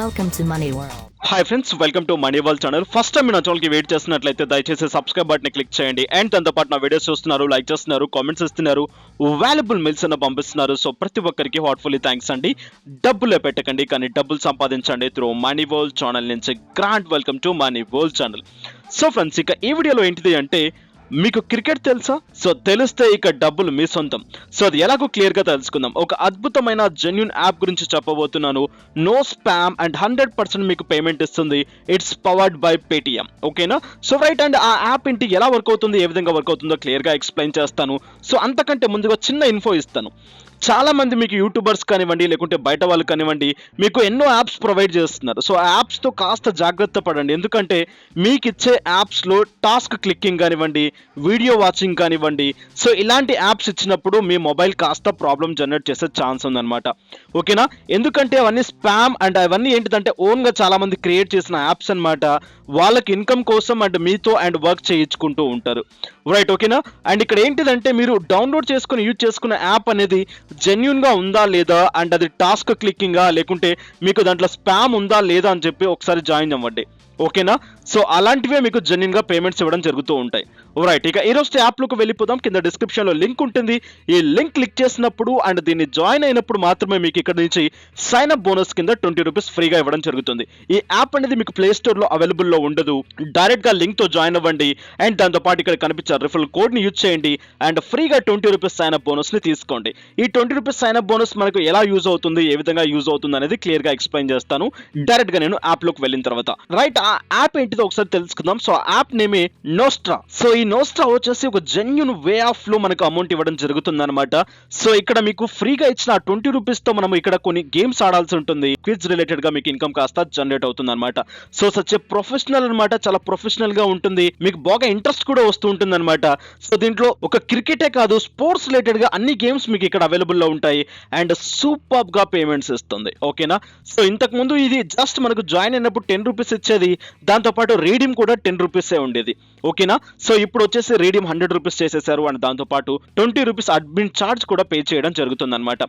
Welcome to Money World. Hi friends, welcome to money world channel. First time నా ఛానల్కి wait చేస్తున్నట్లయితే దయచేసి subscribe button click చేయండి. And దాంతో పాటు నా వీడియోస్ చూస్తున్నారు, లైక్ చేస్తున్నారు, కామెంట్స్ ఇస్తున్నారు, వాల్యుబుల్ మెయిల్స్ అన్న పంపిస్తున్నారు. సో ప్రతి ఒక్కరికి హార్ట్ఫుల్లీ థ్యాంక్స్ అండి. డబ్బులే పెట్టకండి, కానీ డబ్బులు సంపాదించండి త్రూ మనీ వరల్డ్ ఛానల్ నుంచి. Grand welcome to money world channel. So friends, ఇక ఈ వీడియోలో ఏంటిది అంటే, మీకు క్రికెట్ తెలుసా? సో తెలిస్తే ఇక డబ్బులు మీ సొంతం. సో అది ఎలాగో క్లియర్గా తెలుసుకుందాం. ఒక అద్భుతమైన జెన్యూన్ యాప్ గురించి చెప్పబోతున్నాను. నో స్పామ్ అండ్ 100% మీకు పేమెంట్ ఇస్తుంది. It's powered by Paytm. ఓకేనా? సో రైట్, అండ్ ఆ యాప్ ఏంటి, ఎలా వర్క్ అవుతుంది, ఏ విధంగా వర్క్ అవుతుందో క్లియర్గా ఎక్స్ప్లెయిన్ చేస్తాను. సో అంతకంటే ముందుగా చిన్న ఇన్ఫో ఇస్తాను. చాలా మంది మీకు యూట్యూబర్స్ కానివ్వండి, లేకుంటే బయట వాళ్ళు కానివ్వండి, మీకు ఎన్నో యాప్స్ ప్రొవైడ్ చేస్తున్నారు. సో ఆ యాప్స్తో కాస్త జాగ్రత్త పడండి. ఎందుకంటే మీకు ఇచ్చే యాప్స్లో టాస్క్ క్లిక్కింగ్ కానివ్వండి, వీడియో వాచింగ్ కానివ్వండి, సో ఇలాంటి యాప్స్ ఇచ్చినప్పుడు మీ మొబైల్ కాస్త ప్రాబ్లం జనరేట్ చేసే ఛాన్స్ ఉందన్నమాట. ఓకేనా? ఎందుకంటే అవన్నీ స్పామ్ అండ్ అవన్నీ ఏంటిదంటే ఓన్గా చాలా మంది క్రియేట్ చేసిన యాప్స్ అన్నమాట. వాళ్ళకి ఇన్కమ్ కోసం అండ్ మీతో అండ్ వర్క్ చేయించుకుంటూ ఉంటారు. రైట్, ఓకేనా? అండ్ ఇక్కడ ఏంటిదంటే, మీరు డౌన్లోడ్ చేసుకుని యూజ్ చేసుకున్న యాప్ అనేది జెన్యూన్గా ఉందా లేదా, అండ్ అది టాస్క్ క్లిక్కింగా లేకుంటే మీకు దాంట్లో స్పామ్ ఉందా లేదా అని చెప్పి ఒకసారి జాయిన్ అవ్వండి. ఓకేనా? సో అలాంటివే మీకు జెన్యూన్గా పేమెంట్స్ ఇవ్వడం జరుగుతూ ఉంటాయి. రైట్, ఇక ఈరోజు యాప్లోకి వెళ్ళిపోదాం. కింద డిస్క్రిప్షన్లో లింక్ ఉంటుంది. ఈ లింక్ క్లిక్ చేసినప్పుడు అండ్ దీన్ని జాయిన్ అయినప్పుడు మాత్రమే మీకు ఇక్కడ నుంచి సైన్ అప్ బోనస్ కింద 20 రూపీస్ ఫ్రీగా ఇవ్వడం జరుగుతుంది. ఈ యాప్ అనేది మీకు ప్లే స్టోర్లో అవైలబుల్లో ఉండదు. డైరెక్ట్గా లింక్తో జాయిన్ అవ్వండి. అండ్ దాంతోపాటు ఇక్కడ కనిపించే రిఫరల్ కోడ్ని యూజ్ చేయండి అండ్ ఫ్రీగా 20 రూపీస్ సైన్ అప్ బోనస్ని తీసుకోండి. ఈ 20 రూపీస్ సైన్ అప్ బోనస్ మనకు ఎలా యూజ్ అవుతుంది, ఏ విధంగా యూజ్ అవుతుంది అనేది క్లియర్గా ఎక్స్ప్లెయిన్ చేస్తాను డైరెక్ట్గా నేను యాప్లోకి వెళ్ళిన తర్వాత. రైట్, ఆ యాప్ ఏంటిదో ఒకసారి తెలుసుకుందాం. సో యాప్ నేమే నోస్ట్రా. సో ఈ నోస్ట్రా వచ్చేసి ఒక జెన్యూన్ వే ఆఫ్ లో మనకు అమౌంట్ ఇవ్వడం జరుగుతుంది అనమాట. సో ఇక్కడ మీకు ఫ్రీగా ఇచ్చిన 20 రూపీస్ తో మనం ఇక్కడ కొన్ని గేమ్స్ ఆడాల్సి ఉంటుంది. క్విజ్ రిలేటెడ్ గా మీకు ఇన్కమ్ కాస్త జనరేట్ అవుతుంది అనమాట. సో సచ్ ప్రొఫెషనల్ అనమాట, చాలా ప్రొఫెషనల్ గా ఉంటుంది. మీకు బాగా ఇంట్రెస్ట్ కూడా వస్తూ ఉంటుంది అనమాట. సో దీంట్లో ఒక క్రికెటే కాదు, స్పోర్ట్స్ రిలేటెడ్ గా అన్ని గేమ్స్ మీకు ఇక్కడ అవైలబుల్ లో ఉంటాయి అండ్ సూపర్ గా పేమెంట్స్ ఇస్తుంది. ఓకేనా? సో ఇంతకు ముందు ఇది జస్ట్ మనకు జాయిన్ అయినప్పుడు 10 రూపీస్ ఇచ్చేది. దాంతోపాటు రీడీమ్ కూడా 10 రూపీసే ఉండేది. ఓకేనా? సో ఇప్పుడు వచ్చేసి రీడీమ్ 100 రూపీస్ చేసేసారు అండ్ దాంతోపాటు 20 రూపీస్ అడ్మిన్ ఛార్జ్ కూడా పే చేయడం జరుగుతుంది అనమాట.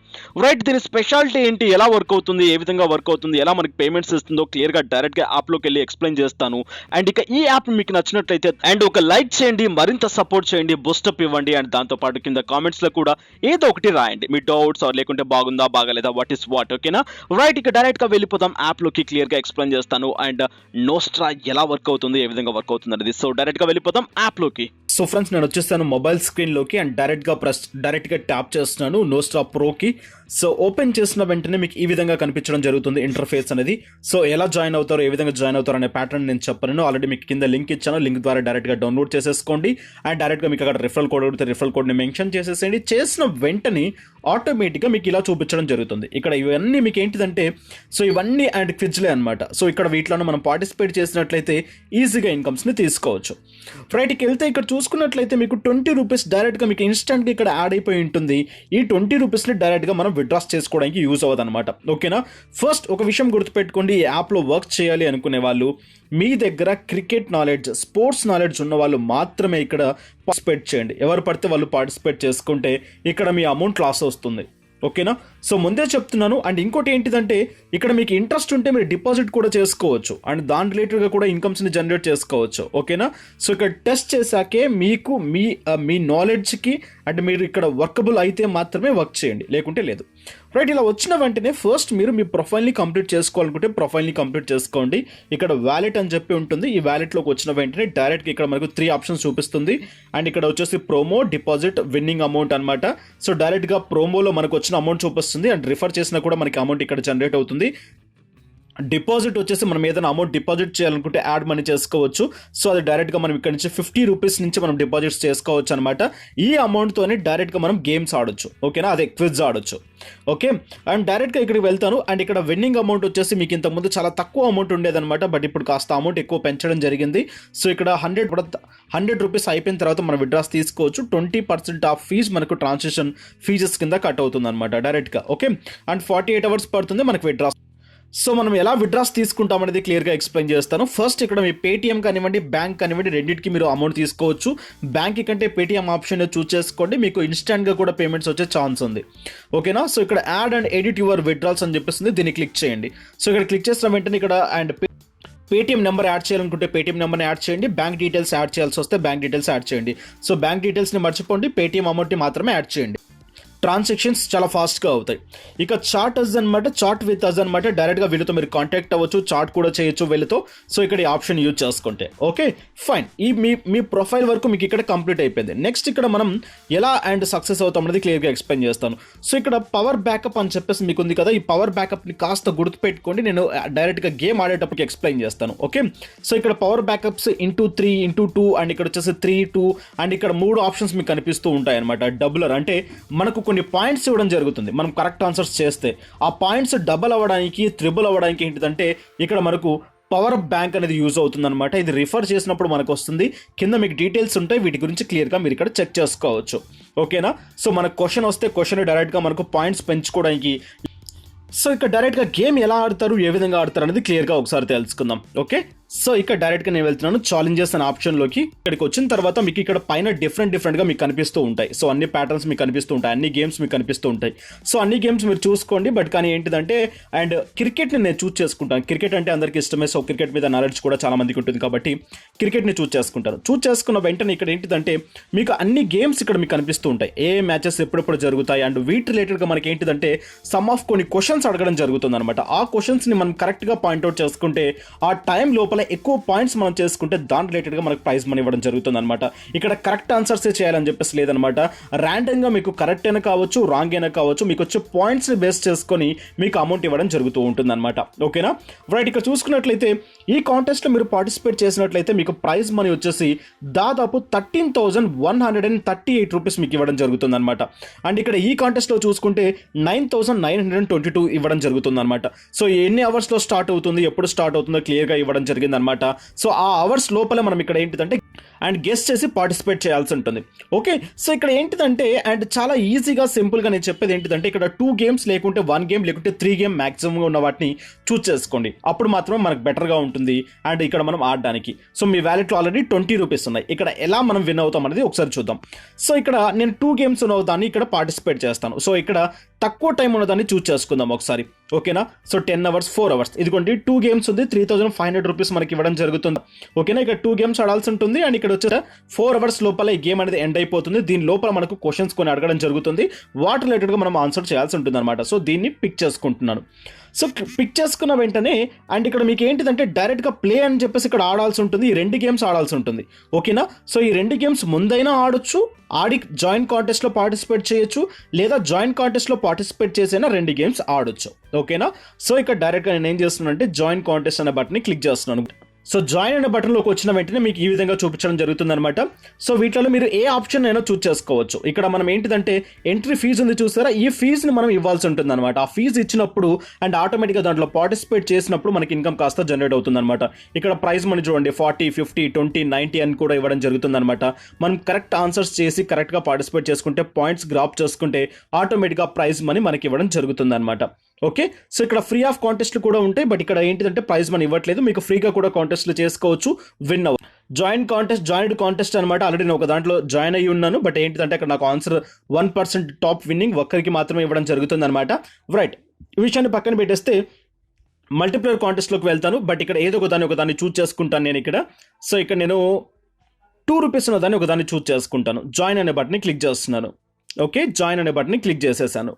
రైట్, దీని స్పెషాలిటీ ఏంటి, ఎలా వర్క్ అవుతుంది, ఏ విధంగా వర్క్ అవుతుంది, ఎలా మనకి పేమెంట్స్ ఇస్తుందో క్లియర్గా డైరెక్ట్గా యాప్లోకి వెళ్ళి ఎక్స్ప్లెయిన్ చేస్తాను. అండ్ ఇక ఈ యాప్ మీకు నచ్చినట్లయితే అండ్ ఒక లైక్ చేయండి, మరింత సపోర్ట్ చేయండి, బూస్టప్ ఇవ్వండి. అండ్ దాంతోపాటు కింద కామెంట్స్లో కూడా ఏదో ఒకటి రాయండి, మీ డౌట్స్ లేకుంటే బాగుందా బాగాలేదా, వాట్ ఈస్ వాట్. ఓకేనా? రైట్, ఇక డైరెక్ట్గా వెళ్ళిపోదాం. యాప్లోకి క్లియర్గా ఎక్స్ప్లెయిన్ చేస్తాను అండ్ నోస్ట్రా ఎలా వర్క్ అవుతుంది, ఏ విధంగా వర్క్ అవుతుంది అనేది. సో డైరెక్ట్గా వెళ్ళిపోతాం యాప్లోకి. సో ఫ్రెండ్స్, నేను వచ్చేస్తాను మొబైల్ స్క్రీన్లోకి అండ్ డైరెక్ట్గా ట్యాప్ చేస్తున్నాను నోస్ట్రా ప్రోకి. సో ఓపెన్ చేసిన వెంటనే మీకు ఈ విధంగా కనిపించడం జరుగుతుంది ఇంటర్ఫేస్ అనేది. సో ఎలా జాయిన్ అవుతారో, ఏ విధంగా జాయిన్ అవుతారో అనే ప్యాటర్న్ నేను చెప్పను. ఆల్రెడీ మీకు కింద లింక్ ఇచ్చాను. లింక్ ద్వారా డైరెక్ట్గా డౌన్లోడ్ చేసేసుకోండి అండ్ డైరెక్ట్గా మీకు అక్కడ రిఫరల్ కోడ్ అడిగితే రిఫరల్ కోడ్ని మెన్షన్ చేసేసేయండి. చేసిన వెంటనే ఆటోమేటిక్గా మీకు ఇలా చూపించడం జరుగుతుంది. ఇక్కడ ఇవన్నీ మీకు ఏంటిదంటే, సో ఇవన్నీ అండ్ క్విజ్లే అనమాట. సో ఇక్కడ వీటిలో మనం పార్టిసిపేట్ చేసినట్లయితే ఈజీగా ఇన్కమ్స్ని తీసుకోవచ్చు. రైట్కి వెళ్తే ఇక్కడ చూసుకున్నట్లయితే మీకు 20 రూపీస్ డైరెక్ట్గా మీకు ఇన్స్టెంట్గా ఇక్కడ యాడ్ అయిపోయి ఉంటుంది. ఈ 20 రూపీస్ని డైరెక్ట్గా మనం విత్డ్రాస్ చేసుకోవడానికి యూజ్ అవ్వదు అనమాట. ఓకేనా? ఫస్ట్ ఒక విషయం గుర్తుపెట్టుకోండి, ఈ యాప్లో వర్క్ చేయాలి అనుకునే వాళ్ళు, మీ దగ్గర క్రికెట్ నాలెడ్జ్, స్పోర్ట్స్ నాలెడ్జ్ ఉన్న వాళ్ళు మాత్రమే ఇక్కడ పార్టిసిపేట్ చేయండి. ఎవరు పడితే వాళ్ళు పార్టిసిపేట్ చేసుకుంటే ఇక్కడ మీ అమౌంట్ లాస్ వస్తుంది. ఓకేనా? సో ముందే చెప్తున్నాను. అండ్ ఇంకోటి ఏంటిదంటే, ఇక్కడ మీకు ఇంట్రెస్ట్ ఉంటే మీరు డిపాజిట్ కూడా చేసుకోవచ్చు అండ్ దాని రిలేటెడ్గా కూడా ఇన్కమ్స్ని జనరేట్ చేసుకోవచ్చు. ఓకేనా? సో ఇక్కడ టెస్ట్ చేశాకే మీకు మీ నాలెడ్జ్కి అండ్ మీరు ఇక్కడ వర్కబుల్ అయితే మాత్రమే వర్క్ చేయండి, లేకుంటే లేదు. రైట్, ఇలా వచ్చిన వెంటనే ఫస్ట్ మీరు మీ ప్రొఫైల్ని కంప్లీట్ చేసుకోవాలనుకుంటే ప్రొఫైల్ని కంప్లీట్ చేసుకోండి. ఇక్కడ వ్యాలెట్ అని చెప్పి ఉంటుంది. ఈ వ్యాలెట్లోకి వచ్చిన వెంటనే డైరెక్ట్గా ఇక్కడ మనకు 3 ఆప్షన్స్ చూపిస్తుంది. అండ్ ఇక్కడ వచ్చేసి ప్రోమో, డిపాజిట్, విన్నింగ్ అమౌంట్ అనమాట. సో డైరెక్ట్గా ప్రోమోలో మనకు వచ్చిన అమౌంట్ చూపిస్తుంది అండ్ రిఫర్ చేసినా కూడా మనకి అమౌంట్ ఇక్కడ జనరేట్ అవుతుంది. డిపాజిట్ వచ్చేసి మనం ఏదైనా అమౌంట్ డిపాజిట్ చేయాలనుకుంటే యాడ్ మనీ చేసుకోవచ్చు. సో అది డైరెక్ట్గా మనం ఇక్కడ నుంచి 50 రూపీస్ నుంచి మనం డిపాజిట్స్ చేసుకోవచ్చు అనమాట. ఈ అమౌంట్తోనే డైరెక్ట్గా మనం గేమ్స్ ఆడొచ్చు. ఓకేనా? అదే క్విజ్ ఆడొచ్చు. ఓకే, అండ్ డైరెక్ట్గా ఇక్కడికి వెళ్తాను. అండ్ ఇక్కడ విన్నింగ్ అమౌంట్ వచ్చేసి మీకు ఇంతకుముందు చాలా తక్కువ అమౌంట్ ఉండేదన్నమాట, బట్ ఇప్పుడు కాస్త అమౌంట్ ఎక్కువ పెంచడం జరిగింది. సో ఇక్కడ 100 రూపీస్ అయిపోయిన తర్వాత మనం విత్డ్రాస్ తీసుకోవచ్చు. 20% ఆఫ్ ఫీజ్ మనకు ట్రాన్సాక్షన్ ఫీజెస్ కింద కట్ అవుతుంది అనమాట డైరెక్ట్గా. ఓకే, అండ్ 48 అవర్స్ పడుతుంది మనకు విత్డ్రాస్. సో మనం ఎలా విత్డ్రాస్ తీసుకుంటాం అనేది క్లియర్గా ఎక్స్ప్లెయిన్ చేస్తాను. ఫస్ట్ ఇక్కడ మీ పేటీఎం కానివ్వండి, బ్యాంక్ కానివ్వండి, రెండింటికి మీరు అమౌంట్ తీసుకోవచ్చు. బ్యాంక్ కంటే పేటీఎం ఆప్షన్ చూస్ చేసుకోండి, మీకు ఇన్స్టెంట్గా కూడా పేమెంట్స్ వచ్చే ఛాన్స్ ఉంది. ఓకేనా. సో ఇక్కడ add and edit your withdrawals అని చెప్పేసింది, దీన్ని క్లిక్ చేయండి. సో ఇక్కడ క్లిక్ చేసిన వెంటనే ఇక్కడ అండ్ పేటీఎం నెంబర్ యాడ్ చేయాలనుకుంటే పేటీఎం నెంబర్ని యాడ్ చేయండి, బ్యాంక్ డీటెయిల్స్ యాడ్ చేయాల్సి వస్తే బ్యాంక్ డీటెయిల్స్ యాడ్ చేయండి. సో బ్యాంక్ డీటెయిల్స్ని మర్చిపోండి, పేటీఎం అమౌంట్ని మాత్రమే యాడ్ చేయండి. ట్రాన్సాక్షన్స్ చాలా ఫాస్ట్గా అవుతాయి. ఇక చాట్ అస్ అనమాట, చాట్ విత్ అస్ అనమాట, డైరెక్ట్గా వీళ్ళతో మీరు కాంటాక్ట్ అవ్వచ్చు, చాట్ కూడా చేయొచ్చు వీళ్ళతో. సో ఇక్కడ ఈ ఆప్షన్ యూజ్ చేసుకుంటే ఓకే ఫైన్. ఈ మీ ప్రొఫైల్ వరకు మీకు ఇక్కడ కంప్లీట్ అయిపోయింది. నెక్స్ట్ ఇక్కడ మనం ఎలా అండ్ సక్సెస్ అవుతాం అనేది క్లియర్గా ఎక్స్ప్లెయిన్ చేస్తాను. సో ఇక్కడ పవర్ బ్యాకప్ అని చెప్పేసి మీకు ఉంది కదా, ఈ పవర్ బ్యాకప్ని కాస్త గుర్తుపెట్టుకోండి, నేను డైరెక్ట్గా గేమ్ ఆడేటప్పటికి ఎక్స్ప్లెయిన్ చేస్తాను. ఓకే. సో ఇక్కడ పవర్ బ్యాకప్స్ *3, *2 అండ్ ఇక్కడ వచ్చేసి 3-2 అండ్ ఇక్కడ 3 ఆప్షన్స్ మీకు కనిపిస్తూ ఉంటాయి అనమాట. డబులర్ అంటే మనకు కొన్ని పాయింట్స్ ఇవ్వడం జరుగుతుంది మనం కరెక్ట్ ఆన్సర్స్ చేస్తే. ఆ పాయింట్స్ డబల్ అవ్వడానికి, త్రిబుల్ అవ్వడానికి ఏంటిదంటే ఇక్కడ మనకు పవర్ బ్యాంక్ అనేది యూజ్ అవుతుంది అనమాట. ఇది రిఫర్ చేసినప్పుడు మనకు వస్తుంది, కింద మీకు డీటెయిల్స్ ఉంటాయి, వీటి గురించి క్లియర్గా మీరు ఇక్కడ చెక్ చేసుకోవచ్చు. ఓకేనా. సో మనకు క్వశ్చన్ వస్తే క్వశ్చన్ డైరెక్ట్గా మనకు పాయింట్స్ పెంచుకోవడానికి. సో ఇక్కడ డైరెక్ట్గా గేమ్ ఎలా ఆడతారు, ఏ విధంగా ఆడతారు అనేది క్లియర్గా ఒకసారి తెలుసుకుందాం. ఓకే. సో ఇక్కడ డైరెక్ట్గా నేను వెళ్తున్నాను ఛాలెంజెస్ అనే ఆప్షన్లోకి. ఇక్కడికి వచ్చిన తర్వాత మీకు ఇక్కడ పైన డిఫరెంట్గా మీకు కనిపిస్తూ ఉంటాయి. సో అన్ని ప్యాటర్న్స్ మీకు కనిపిస్తూ ఉంటాయి, అన్ని గేమ్స్ మీకు కనిపిస్తూ ఉంటాయి. సో అన్ని గేమ్స్ మీరు చూసుకోండి. బట్ కానీ ఏంటిదంటే అండ్ క్రికెట్ని నేను చూస్ చేసుకుంటాను. క్రికెట్ అంటే అందరికీ ఇష్టమే. సో క్రికెట్ మీద నాలెడ్జ్ కూడా చాలా మందికి ఉంటుంది కాబట్టి క్రికెట్ని చూస్ చేసుకుంటాను. చూస్ చేసుకున్న వెంటనే ఇక్కడ ఏంటిదంటే మీకు అన్ని గేమ్స్ ఇక్కడ మీకు కనిపిస్తూ ఉంటాయి, ఏ మ్యాచెస్ ఎప్పుడెప్పుడు జరుగుతాయి అండ్ వీటి రిలేటెడ్గా మనకి ఏంటిదంటే సమ్ ఆఫ్ కొన్ని క్వశ్చన్స్ అడగడం జరుగుతుంది అనమాట. ఆ క్వశ్చన్స్ని మనం కరెక్ట్గా పాయింట్అవుట్ చేసుకుంటే ఆ టైం లోపల ఎక్కువ పాయింట్స్ మనం చేసుకుంటే దాని రిలేటెడ్గా మనకు ప్రైజ్ మనీ ఇవ్వడం జరుగుతుంది అనమాట. ఇక్కడ కరెక్ట్ ఆన్సర్సే చేయాలని చెప్పేసి లేదనమాట. ర్యాండమ్గా మీకు కరెక్ట్ అయినా కావచ్చు, రాంగ్ అయినా కావచ్చు, మీకు వచ్చే పాయింట్స్ని బేస్ చేసుకొని మీకు అమౌంట్ ఇవ్వడం జరుగుతూ ఉంటుంది అనమాట. ఓకేనా. రైట్. ఇక్కడ చూసుకున్నట్లయితే ఈ కాంటెస్ట్లో మీరు పార్టిసిపేట్ చేసినట్లయితే మీకు ప్రైజ్ మనీ వచ్చేసి దాదాపు 13,138 రూపీస్ మీకు ఇవ్వడం జరుగుతుంది అనమాట. అండ్ ఇక్కడ ఈ కాంటెస్ట్లో చూసుకుంటే 9,922 ఇవ్వడం జరుగుతుంది అనమాట. సో ఎన్ని అవర్స్లో స్టార్ట్ అవుతుంది, ఎప్పుడు స్టార్ట్ అవుతుందో క్లియర్గా ఇవ్వడం జరిగింది అనమాట. సో ఆ అవర్స్ లోపల మనం ఇక్కడ ఏంటిదంటే అండ్ గెస్ చేసి పార్టిసిపేట్ చేయాల్సి ఉంటుంది. ఓకే. సో ఇక్కడ ఏంటిదంటే అండ్ చాలా ఈజీగా సింపుల్గా నేను చెప్పేది ఏంటిదంటే ఇక్కడ 2 గేమ్స్ లేకుంటే 1 గేమ్ లేకుంటే 3 గేమ్ మ్యాక్సిమం ఉన్న వాటిని చూస్ చేసుకోండి. అప్పుడు మాత్రమే మనకు బెటర్గా ఉంటుంది అండ్ ఇక్కడ మనం ఆడడానికి. సో మీ వ్యాలెట్లో ఆల్రెడీ 20 రూపీస్ ఉన్నాయి. ఇక్కడ ఎలా మనం విన్ అవుతాం అనేది ఒకసారి చూద్దాం. సో ఇక్కడ నేను 2 గేమ్స్ ఉన్న దాన్ని ఇక్కడ పార్టిసిపేట్ చేస్తాను. సో ఇక్కడ తక్కువ టైం ఉన్నదాన్ని చూస్ చేసుకుందాం ఒకసారి. ఓకేనా. సో 10 అవర్స్ 4 అవర్స్ ఇదిగోండి 2 గేమ్స్ ఉంది, 3,500 రూపీస్ మనకి ఇవ్వడం జరుగుతుంది. ఓకేనా. ఇక్కడ 2 గేమ్స్ ఆడాల్సి ఉంటుంది అండ్ ఇక్కడ వచ్చే 4 అవర్స్ లోపల ఈ గేమ్ అనేది ఎండ్ అయిపోతుంది. దీని లోపల మనకు క్వశ్చన్స్ కొన్ని అడగడం జరుగుతుంది, వాటి రిలేటెడ్గా మనం ఆన్సర్ చేయాల్సి ఉంటుంది అనమాట. సో దీన్ని పిక్ చేసుకుంటున్నాను. సో పిక్ చేసుకున్న వెంటనే అండ్ ఇక్కడ మీకు ఏంటిదంటే డైరెక్ట్గా ప్లే అని చెప్పేసి ఇక్కడ ఆడాల్సి ఉంటుంది. ఈ 2 గేమ్స్ ఆడాల్సి ఉంటుంది. ఓకేనా. సో ఈ 2 గేమ్స్ ముందైనా ఆడొచ్చు, ఆడి జాయింట్ కాంటెస్ట్లో పార్టిసిపేట్ చేయొచ్చు, లేదా జాయింట్ కాంటెస్ట్లో పార్టిసిపేట్ చేసైనా 2 గేమ్స్ ఆడొచ్చు. ఓకేనా. సో ఇక్కడ డైరెక్ట్గా నేను ఏం చేస్తున్నాను అంటే జాయిన్ కాంటెస్ట్ అనే బటన్ని క్లిక్ చేస్తున్నాను. సో జాయిన్ అనే బటన్లోకి వచ్చిన వెంటనే మీకు ఈ విధంగా చూపించడం జరుగుతుంది అనమాట. సో వీటిలో మీరు ఏ ఆప్షన్ అయినా చూస్ చేసుకోవచ్చు. ఇక్కడ మనం ఏంటిదంటే ఎంట్రీ ఫీజు ఉంది చూసారా, ఈ ఫీజుని మనం ఇవ్వాల్సి ఉంటుంది అనమాట. ఆ ఫీజు ఇచ్చినప్పుడు అండ్ ఆటోమేటిక్గా దాంట్లో పార్టిసిపేట్ చేసినప్పుడు మనకి ఇన్కమ్ కాస్త జనరేట్ అవుతుంది అనమాట. ఇక్కడ ప్రైజ్ మనీ చూడండి 40, 50, 20, 90 అని కూడా ఇవ్వడం జరుగుతుంది అనమాట. మనం కరెక్ట్ ఆన్సర్స్ చేసి కరెక్ట్గా పార్టిసిపేట్ చేసుకుంటే, పాయింట్స్ గ్రాప్ చేసుకుంటే ఆటోమేటిక్గా ప్రైజ్ మనీ మనకి ఇవ్వడం జరుగుతుంది అనమాట. ఓకే. సో ఇక్కడ ఫ్రీ ఆఫ్ కాంటెస్ట్లు కూడా ఉంటాయి, బట్ ఇక్కడ ఏంటిదంటే ప్రైజ్ మనీ ఇవ్వట్లేదు, మీకు ఫ్రీగా కూడా కాంటెస్ట్లు చేసుకోవచ్చు, విన్ అవ్వ. జాయిన్డ్ కాంటెస్ట్ అనమాట. ఆల్రెడీ నేను ఒక దాంట్లో జాయిన్ అయ్యి ఉన్నాను, బట్ ఏంటిదంటే అక్కడ నాకు ఆన్సర్ 1% టాప్ విన్నింగ్ ఒక్కరికి మాత్రమే ఇవ్వడం జరుగుతుంది అనమాట. రైట్. ఈ విషయాన్ని పక్కన పెట్టేస్తే మల్టీప్లేయర్ కాంటెస్ట్లోకి వెళ్తాను, బట్ ఇక్కడ ఏదో ఒకదాన్ని చూస్ చేసుకుంటాను నేను ఇక్కడ. సో ఇక్కడ నేను 2 రూపీస్ ఉన్నదాన్ని ఒకదాన్ని చూస్ చేసుకుంటాను. జాయిన్ అనే బటన్ని క్లిక్ చేస్తున్నాను. ఓకే. జాయిన్ అనే బటన్ని క్లిక్ చేసేసాను.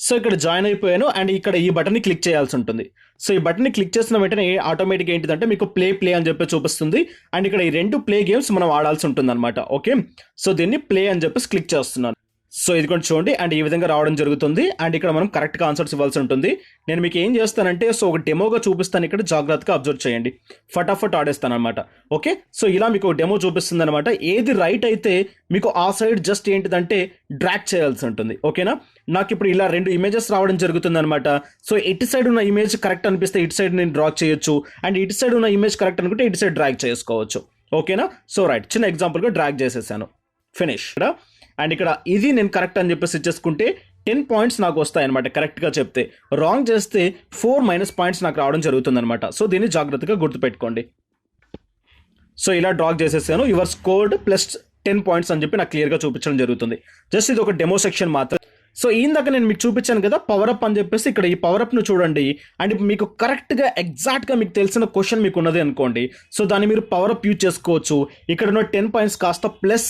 సో ఇక్కడ జాయిన్ అయిపోయాను అండ్ ఇక్కడ ఈ బటన్ని క్లిక్ చేయాల్సి ఉంటుంది. సో ఈ బటన్ని క్లిక్ చేసిన వెంటనే ఆటోమేటిక్గా ఏంటిదంటే మీకు ప్లే అని చెప్పి చూపిస్తుంది అండ్ ఇక్కడ ఈ 2 ప్లే గేమ్స్ మనం ఆడాల్సి ఉంటుంది అనమాట. ఓకే. సో దీన్ని ప్లే అని చెప్పేసి క్లిక్ చేస్తున్నాను. సో ఇది కూడా చూడండి అండ్ ఈ విధంగా రావడం జరుగుతుంది అండ్ ఇక్కడ మనం కరెక్ట్గా ఆన్సర్స్ ఇవ్వాల్సి ఉంటుంది. నేను మీకు ఏం చేస్తానంటే సో ఒక డెమోగా చూపిస్తాను, ఇక్కడ జాగ్రత్తగా అబ్జర్వ్ చేయండి, ఫటాఫట్ ఆడేస్తాను అనమాట. ఓకే. సో ఇలా మీకు డెమో చూపిస్తుంది అనమాట. ఏది రైట్ అయితే మీకు ఆ సైడ్ జస్ట్ ఏంటిదంటే డ్రాగ్ చేయాల్సి ఉంటుంది. ఓకేనా. నాకు ఇప్పుడు ఇలా 2 ఇమేజెస్ రావడం జరుగుతుంది అనమాట. సో ఇటు సైడ్ ఉన్న ఇమేజ్ కరెక్ట్ అనిపిస్తే ఇటు సైడ్ నేను డ్రా చేయొచ్చు అండ్ ఇటు సైడ్ ఉన్న ఇమేజ్ కరెక్ట్ అనుకుంటే ఇటు సైడ్ డ్రాగ్ చేసుకోవచ్చు. ఓకేనా. సో రైట్, చిన్న ఎగ్జాంపుల్గా డ్రాగ్ చేసేసాను, ఫినిష్. అండ్ ఇక్కడ ఇది నేను కరెక్ట్ అని చెప్పేసి ఇచ్చేసుకుంటే 10 పాయింట్స్ నాకు వస్తాయి అనమాట కరెక్ట్గా చెప్తే. రాంగ్ చేస్తే 4 మైనస్ పాయింట్స్ నాకు రావడం జరుగుతుంది అనమాట. సో దీన్ని జాగ్రత్తగా గుర్తుపెట్టుకోండి. సో ఇలా డ్రా చేసేసాను. యువర్ స్కోర్డ్ ప్లస్ 10 పాయింట్స్ అని చెప్పి నాకు క్లియర్గా చూపించడం జరుగుతుంది. జస్ట్ ఇది ఒక డెమో సెక్షన్ మాత్రం. సో ఇందాక నేను మీకు చూపించాను కదా పవర్ అప్ అని చెప్పేసి, ఇక్కడ ఈ పవర్ అప్ను చూడండి. అండ్ మీకు కరెక్ట్గా ఎగ్జాక్ట్గా మీకు తెలిసిన క్వశ్చన్ మీకు ఉన్నది అనుకోండి, సో దాన్ని మీరు పవర్ అప్ యూజ్ చేసుకోవచ్చు. ఇక్కడ ఉన్న 10 పాయింట్స్ కాస్త ప్లస్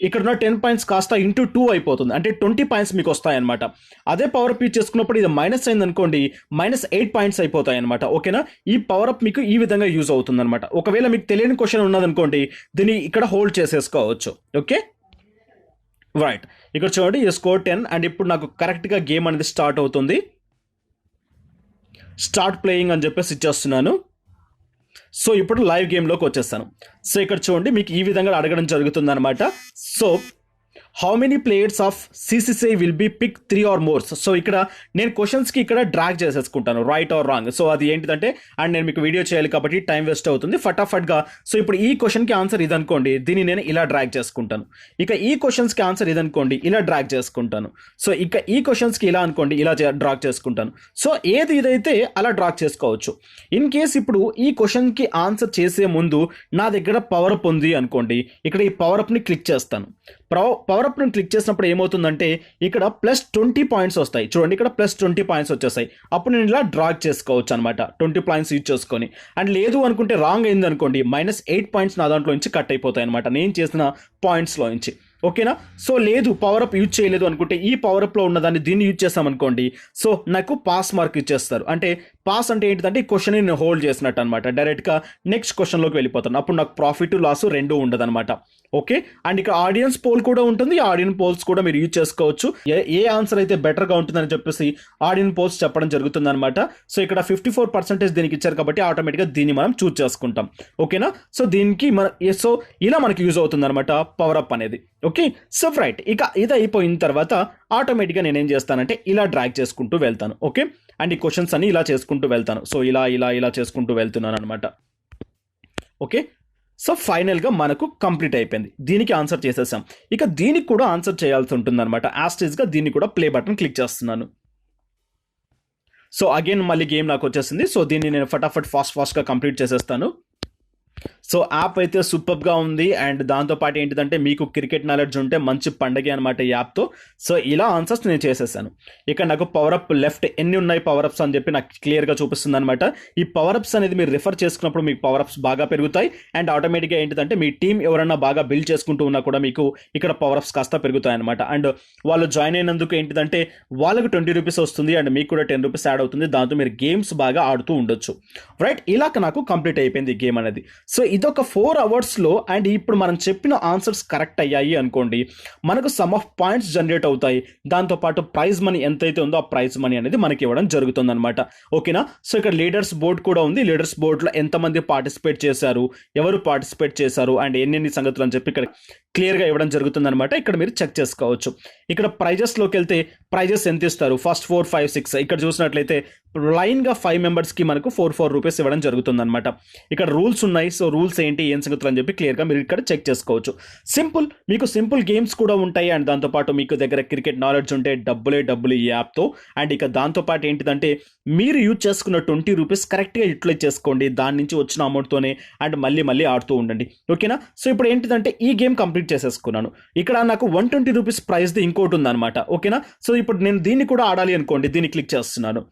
ఇక్కడ ఉన్న 10 పాయింట్స్ కాస్త ఇంటూ 2 అయిపోతుంది, అంటే 20 పాయింట్స్ మీకు వస్తాయన్నమాట. అదే పవర్ అప్ యూజ్ చేసుకున్నప్పుడు ఇది మైనస్ అయింది అనుకోండి, -8 పాయింట్స్ అయిపోతాయి అనమాట. ఓకేనా, ఈ పవర్ అప్ మీకు ఈ విధంగా యూజ్ అవుతుంది అనమాట. ఒకవేళ మీకు తెలియని క్వశ్చన్ ఉన్నదనుకోండి, దీన్ని ఇక్కడ హోల్డ్ చేసేసుకోవచ్చు. ఓకే రైట్, ఇక్కడ చూడండి ఈ స్కోర్ 10. అండ్ ఇప్పుడు నాకు కరెక్ట్గా గేమ్ అనేది స్టార్ట్ అవుతుంది. స్టార్ట్ ప్లేయింగ్ అని చెప్పేసి ఇచ్చేస్తున్నాను. సో ఇప్పుడు లైవ్ గేమ్లోకి వచ్చేస్తాను. సో ఇక్కడ చూడండి మీకు ఈ విధంగా అడగడం జరుగుతుంది అనమాట. So how many players of CCC will be pick 3 or more. సో ఇక్కడ నేను క్వశ్చన్స్కి ఇక్కడ డ్రాగ్ చేసేసుకుంటాను, రైట్ ఆర్ రాంగ్. సో అది ఏంటిదంటే, అండ్ నేను మీకు వీడియో చేయాలి కాబట్టి టైం వేస్ట్ అవుతుంది ఫటాఫట్గా. సో ఇప్పుడు ఈ క్వశ్చన్కి ఆన్సర్ ఇదనుకోండి, దీన్ని నేను ఇలా డ్రాగ్ చేసుకుంటాను. ఇక ఈ క్వశ్చన్స్కి ఆన్సర్ ఇదనుకోండి, ఇలా డ్రాగ్ చేసుకుంటాను. సో ఇక ఈ క్వశ్చన్స్కి ఇలా అనుకోండి, ఇలా డ్రాగ్ చేసుకుంటాను. సో ఏది ఇదైతే అలా డ్రాగ్ చేసుకోవచ్చు. ఇన్ కేస్ ఇప్పుడు ఈ క్వశ్చన్కి ఆన్సర్ చేసే ముందు నా దగ్గర పవర్ అప్ ఉంది అనుకోండి, ఇక్కడ ఈ పవర్ అప్ని క్లిక్ చేస్తాను. పవర్ అప్ని క్లిక్ చేసినప్పుడు ఏమవుతుందంటే ఇక్కడ +20 పాయింట్స్ వస్తాయి. చూడండి ఇక్కడ +20 పాయింట్స్ వచ్చేస్తాయి. అప్పుడు నేను ఇలా డ్రాగ్ చేసుకోవచ్చు అనమాట, 20 పాయింట్స్ యూజ్ చేసుకొని. అండ్ లేదు అనుకుంటే రాంగ్ అయింది అనుకోండి, -8 పాయింట్స్ నా దాంట్లో నుంచి కట్ అయిపోతాయి అనమాట, నేను చేసిన పాయింట్స్లో నుంచి. ఓకేనా, సో లేదు పవర్ అప్ యూజ్ చేయలేదు అనుకుంటే ఈ పవర్ అప్లో ఉన్నదాన్ని దీన్ని యూజ్ చేస్తామనుకోండి, సో నాకు పాస్ మార్క్ ఇచ్చేస్తారు. అంటే పాస్ అంటే ఏంటిదంటే ఈ క్వశ్చన్ నేను హోల్డ్ చేసినట్టు అనమాట, డైరెక్ట్గా నెక్స్ట్ క్వశ్చన్లోకి వెళ్ళిపోతాను. అప్పుడు నాకు ప్రాఫిట్ లాస్ రెండూ ఉండదు అనమాట. ఓకే, అండ్ ఇక్కడ ఆడియన్స్ పోల్ కూడా ఉంటుంది. ఆడియన్స్ పోల్స్ కూడా మీరు యూజ్ చేసుకోవచ్చు. ఏ ఆన్సర్ అయితే బెటర్గా ఉంటుందని చెప్పేసి ఆడియన్స్ పోల్స్ చెప్పడం జరుగుతుంది అనమాట. సో ఇక్కడ 54% దీనికి ఇచ్చారు కాబట్టి ఆటోమేటిక్గా దీన్ని మనం చూజ్ చేసుకుంటాం. ఓకేనా, సో దీనికి సో ఇలా మనకి యూజ్ అవుతుంది అనమాట పవర్ అప్ అనేది. ఓకే, సో రైట్, ఇక ఇది అయిపోయిన తర్వాత ఆటోమేటిక్గా నేనేం చేస్తానంటే ఇలా డ్రాగ్ చేసుకుంటూ వెళ్తాను. ఓకే, అండ్ ఈ క్వశ్చన్స్ అన్ని ఇలా చేసుకుంటూ వెళ్తాను. సో ఇలా ఇలా ఇలా చేసుకుంటూ వెళ్తున్నాను అనమాట. ఓకే, సో ఫైనల్గా మనకు కంప్లీట్ అయిపోయింది. దీనికి ఆన్సర్ చేసేసాం. ఇక దీనికి కూడా ఆన్సర్ చేయాల్సి ఉంటుంది అనమాట. యాస్టీస్గా దీన్ని కూడా ప్లే బటన్ క్లిక్ చేస్తున్నాను. సో అగైన్ మళ్ళీ గేమ్ నాకు వచ్చేసింది. సో దీన్ని నేను ఫటాఫట్ ఫాస్ట్గా కంప్లీట్ చేసేస్తాను. సో యాప్ అయితే సూపర్గా ఉంది. అండ్ దాంతోపాటు ఏంటిదంటే మీకు క్రికెట్ నాలెడ్జ్ ఉంటే మంచి పండగే అనమాట ఈ యాప్తో. సో ఇలా ఆన్సర్స్ నేను చేసేసాను. ఇక నాకు పవరప్ లెఫ్ట్ ఎన్ని ఉన్నాయి పవరప్స్ అని చెప్పి నాకు క్లియర్గా చూపిస్తుంది అనమాట. ఈ పవరప్స్ అనేది మీరు రిఫర్ చేసుకున్నప్పుడు మీకు పవరప్స్ బాగా పెరుగుతాయి. అండ్ ఆటోమేటిక్గా ఏంటిదంటే మీ టీం ఎవరైనా బాగా బిల్డ్ చేసుకుంటూ ఉన్నా కూడా మీకు ఇక్కడ పవరప్స్ కాస్త పెరుగుతాయి అనమాట. అండ్ వాళ్ళు జాయిన్ అయినందుకు ఏంటిదంటే వాళ్ళకు 20 రూపీస్ వస్తుంది అండ్ మీకు కూడా 10 రూపీస్ యాడ్ అవుతుంది. దాంతో మీరు గేమ్స్ బాగా ఆడుతూ ఉండొచ్చు. రైట్, ఇలా నాకు కంప్లీట్ అయిపోయింది ఈ గేమ్ అనేది. సో ఇదొక 4 అవర్స్లో. అండ్ ఇప్పుడు మనం చెప్పిన ఆన్సర్స్ కరెక్ట్ అయ్యాయి అనుకోండి, మనకు సమ్ ఆఫ్ పాయింట్స్ జనరేట్ అవుతాయి. దాంతోపాటు ప్రైజ్ మనీ ఎంతైతే ఉందో ఆ ప్రైజ్ మనీ అనేది మనకి ఇవ్వడం జరుగుతుంది అనమాట. ఓకేనా, సో ఇక్కడ లీడర్స్ బోర్డ్ కూడా ఉంది. లీడర్స్ బోర్డులో ఎంతమంది పార్టిసిపేట్ చేశారు, ఎవరు పార్టిసిపేట్ చేశారు అండ్ ఎన్ని సంగతులు అని చెప్పి ఇక్కడ క్లియర్గా ఇవ్వడం జరుగుతుంది అనమాట. ఇక్కడ మీరు చెక్ చేసుకోవచ్చు. ఇక్కడ ప్రైజెస్లోకి వెళ్తే ప్రైజెస్ ఎంత ఇస్తారు, ఫస్ట్ 4, 5, 6 ఇక్కడ చూసినట్లయితే లైన్గా 5 మెంబర్స్కి మనకు 4 రూపీస్ ఇవ్వడం జరుగుతుంది అనమాట. ఇక్కడ రూల్స్ ఉన్నాయి. సో రూల్స్ ఏంటి ఏం సంగతులు అని చెప్పి క్లియర్గా మీరు ఇక్కడ చెక్ చేసుకోవచ్చు. మీకు సింపుల్ గేమ్స్ కూడా ఉంటాయి. అండ్ దాంతోపాటు మీకు దగ్గర క్రికెట్ నాలెడ్జ్ ఉంటే డబ్బులు ఈ యాప్తో. అండ్ ఇక దాంతోపాటు ఏంటిదంటే మీరు యూజ్ చేసుకున్న 20 రూపీస్ కరెక్ట్గా యూటిలైజ్ చేసుకోండి. దాని నుంచి వచ్చిన అమౌంట్తోనే అండ్ మళ్ళీ ఆడుతూ ఉండండి. ఓకేనా, సో ఇప్పుడు ఏంటిదంటే ఈ గేమ్ కంప్లీట్ చేసేసుకున్నాను. ఇక్కడ నాకు 120 రూపీస్ ప్రైస్ది ఇంకోటి ఉందన్నమాట. ఓకేనా, సో ఇప్పుడు నేను దీన్ని కూడా ఆడాలి అనుకోండి, దీన్ని క్లిక్ చేస్తున్నాను.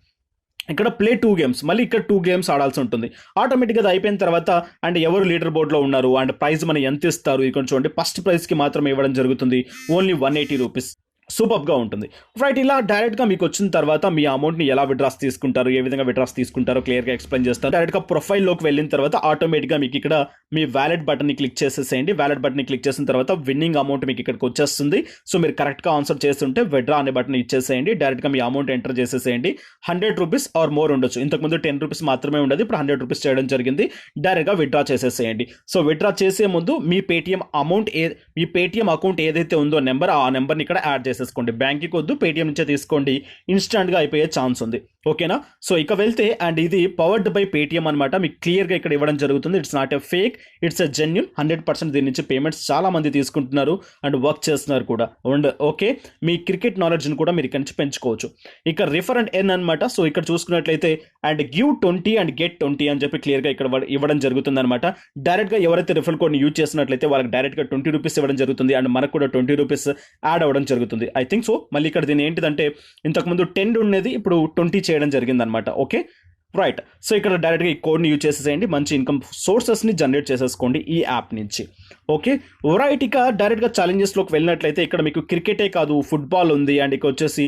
ఇక్కడ ప్లే 2 గేమ్స్, మళ్ళీ ఇక్కడ 2 గేమ్స్ ఆడాల్సి ఉంటుంది. ఆటోమేటిక్గా అది అయిపోయిన తర్వాత అండ్ ఎవరు లీడర్ బోర్డ్లో ఉన్నారు అండ్ ప్రైజ్ మనం ఎంత ఇస్తారు ఇక్కడ చూడండి. ఫస్ట్ ప్రైజ్కి మాత్రమే ఇవ్వడం జరుగుతుంది, ఓన్లీ 180 రూపీస్. సూపర్గా ఉంటుంది. రైట్, ఇలా డైరెక్ట్గా మీకు వచ్చిన తర్వాత మీ అమౌంట్ని ఎలా విడ్రాస్ తీసుకుంటారు, ఏ విధంగా విడ్రాస్ తీసుకుంటారో క్లియర్గా ఎక్స్ప్లెయిన్ చేస్తారు. డైరెక్ట్గా ప్రొఫైల్లోకి వెళ్ళిన తర్వాత ఆటోమేటిక్గా మీకు ఇక్కడ మీ వ్యాలెట్ బటన్ని క్లిక్ చేసేసేయండి. వ్యాలెట్ బటన్ని క్లిక్ చేసిన తర్వాత విన్నింగ్ అమౌంట్ మీకు ఇక్కడికి వచ్చేస్తుంది. సో మీరు కరెక్ట్గా ఆన్సర్ చేస్తుంటే విడ్రా అనే బటన్ ఇచ్చేసేయండి. డైరెక్ట్గా మీ అమౌంట్ ఎంటర్ చేసేసేయండి. 100 రూపీస్ ఆర్ మోర్ ఉండొచ్చు. ఇంతకుముందు 10 రూపీస్ మాత్రమే ఉండదు, ఇప్పుడు 100 రూపీస్ చేయడం జరిగింది. డైరెక్ట్గా విడ్రా చేసేసేయండి. సో విడ్రా చేసే ముందు మీ పేటిఎం అకౌంట్ ఏదైతే ఉందో నెంబర్, ఆ నెంబర్ని ఇక్కడ యాడ్ చేసేసుకోండి. బ్యాంక్కి వద్దు, పేటిఎం నుంచే తీసుకోండి. ఇన్స్టెంట్గా అయిపోయే ఛాన్స్ ఉంది. ఓకేనా. సో ఇక వెళ్తే అండ్ ఇది పవర్డ్ బై పేటిఎం అనమాట, మీకు క్లియర్గా ఇక్కడ ఇవ్వడం జరుగుతుంది. It's not a fake, it's a genuine. 100% దీని నుంచి పేమెంట్స్ చాలా మంది తీసుకుంటున్నారు అండ్ వర్క్ చేస్తున్నారు కూడా. అండ్ ఓకే, మీ క్రికెట్ నాలెడ్జ్ని కూడా మీరు ఇక్కడి నుంచి పెంచుకోవచ్చు. ఇక రిఫర్ అండ్ ఎర్న్ అనమాట. సో ఇక్కడ చూసుకున్నట్లయితే అండ్ గివ్ 20 అండ్ గెట్ 20 అని చెప్పి క్లియర్గా ఇక్కడ ఇవ్వడం జరుగుతుంది అనమాట. డైరెక్ట్గా ఎవరైతే రిఫర్ కోడ్ని యూజ్ చేసినట్లయితే వాళ్ళకి డైరెక్ట్గా 20 రూపీస్ ఇవ్వడం జరుగుతుంది అండ్ మనకు కూడా 20 రూపీస్ యాడ్ అవ్వడం జరుగుతుంది. I think so. మళ్ళీ ఇక్కడ దీని ఏంటిదంటే ఇంతకుముందు 10 ఉండేది, ఇప్పుడు 20 చేయడం జరిగింది అనమాట. Okay right. సో ఇక్కడ డైరెక్ట్గా ఈ కోడ్ని యూజ్ చేసేసేయండి, మంచి ఇన్కమ్ సోర్సెస్ని జనరేట్ చేసేసుకోండి ఈ యాప్ నుంచి. Okay right. ఇక డైరెక్ట్గా ఛాలెంజెస్లోకి వెళ్ళినట్లయితే ఇక్కడ మీకు క్రికెటే కాదు, ఫుట్బాల్ ఉంది అండ్ ఇక వచ్చేసి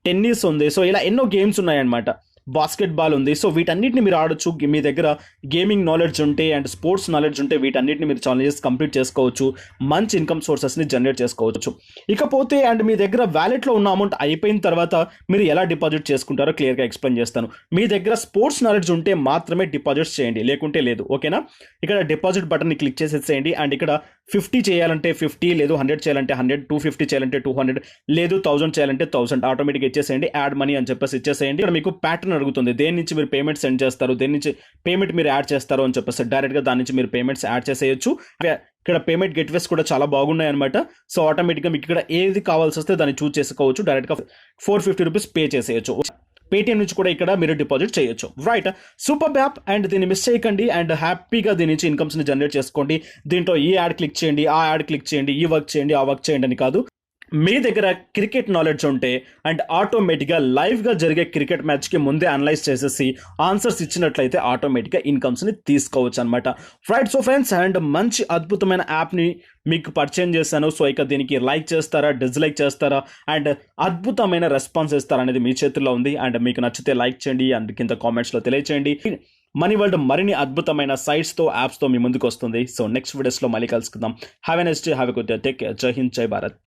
టెన్నిస్ ఉంది. సో ఇలా ఎన్నో గేమ్స్ ఉన్నాయన్నమాట. బాస్కెట్బాల్ ఉంది. సో వీటన్నిటిని మీరు ఆడొచ్చు. మీ దగ్గర గేమింగ్ నాలెడ్జ్ ఉంటే అండ్ స్పోర్ట్స్ నాలెడ్జ్ ఉంటే వీటన్నిటిని మీరు ఛాలెంజెస్ కంప్లీట్ చేసుకోవచ్చు, మంచి ఇన్కమ్ సోర్సెస్ని జనరేట్ చేసుకోవచ్చు. ఇకపోతే అండ్ మీ దగ్గర వ్యాలెట్లో ఉన్న అమౌంట్ అయిపోయిన తర్వాత మీరు ఎలా డిపాజిట్ చేసుకుంటారో క్లియర్గా ఎక్స్ప్లెయిన్ చేస్తాను. మీ దగ్గర స్పోర్ట్స్ నాలెడ్జ్ ఉంటే మాత్రమే డిపాజిట్స్ చేయండి, లేకుంటే లేదు. ఓకేనా. ఇక్కడ డిపాజిట్ బటన్ని క్లిక్ చేసేసేయండి అండ్ ఇక్కడ 50 చేయాలంటే 50, లేదు 100 చేయాలంటే 100, 250 చేయాలంటే 200, లేదు 1000 చేయాలంటే 1000 ఆటోమేటిక్గా ఇచ్చేసేయండి. యాడ్ మనీ అని చెప్పేసి ఇచ్చేసేయండి. ఇక్కడ మీకు ప్యాటర్న్ అడుగుతుంది, దేని నుంచి మీరు పేమెంట్ సెండ్ చేస్తారు, దేని నుంచి పేమెంట్ మీరు యాడ్ చేస్తారు అని చెప్పేసి డైరెక్ట్గా దాని నుంచి మీరు పేమెంట్స్ యాడ్ చేసేయచ్చు. ఇక్కడ పేమెంట్ గెట్వేస్ కూడా చాలా బాగున్నాయి అనమాట. సో ఆటోమేటిక్గా మీకు ఇక్కడ ఏది కావాల్సి వస్తే దాన్ని చూస్ చేసుకోవచ్చు. డైరెక్ట్గా 450 రూపీస్ పే చేసేయచ్చు. పేటిఎం నుంచి కూడా ఇక్కడ మీరు డిపాజిట్ చేయొచ్చు. రైట్, సూపర్ యాప్ అండ్ దీన్ని మిస్ చేయకండి అండ్ హ్యాపీగా దీని నుంచి ఇన్కమ్స్ని జనరేట్ చేసుకోండి. దీంట్లో ఈ యాడ్ క్లిక్ చేయండి, ఆ యాడ్ క్లిక్ చేయండి, ఈ వర్క్ చేయండి, ఆ వర్క్ చేయండి అని కాదు. మీ దగ్గర క్రికెట్ నాలెడ్జ్ ఉంటే అండ్ ఆటోమేటిక్గా లైవ్గా జరిగే క్రికెట్ మ్యాచ్కి ముందే అనలైజ్ చేసేసి ఆన్సర్స్ ఇచ్చినట్లయితే ఆటోమేటిక్గా ఇన్కమ్స్ని తీసుకోవచ్చు అనమాట. రైట్. సో ఫ్రెండ్స్, అండ్ మంచి అద్భుతమైన యాప్ని మీకు పరిచయం చేశాను. సో ఇక దీనికి లైక్ చేస్తారా, డిస్లైక్ చేస్తారా అండ్ అద్భుతమైన రెస్పాన్స్ ఇస్తారా అనేది మీ చేతుల్లో ఉంది. అండ్ మీకు నచ్చితే లైక్ చేయండి అండ్ కింద కామెంట్స్లో తెలియచేయండి. మనీ వరల్డ్ మరిన్ని అద్భుతమైన సైట్స్తో, యాప్స్తో మీ ముందుకు వస్తుంది. సో నెక్స్ట్ వీడియోస్లో మళ్ళీ కలుసుకుందాం. Have a nice day, have a good day, take care. జై హింద్, జై భారత్.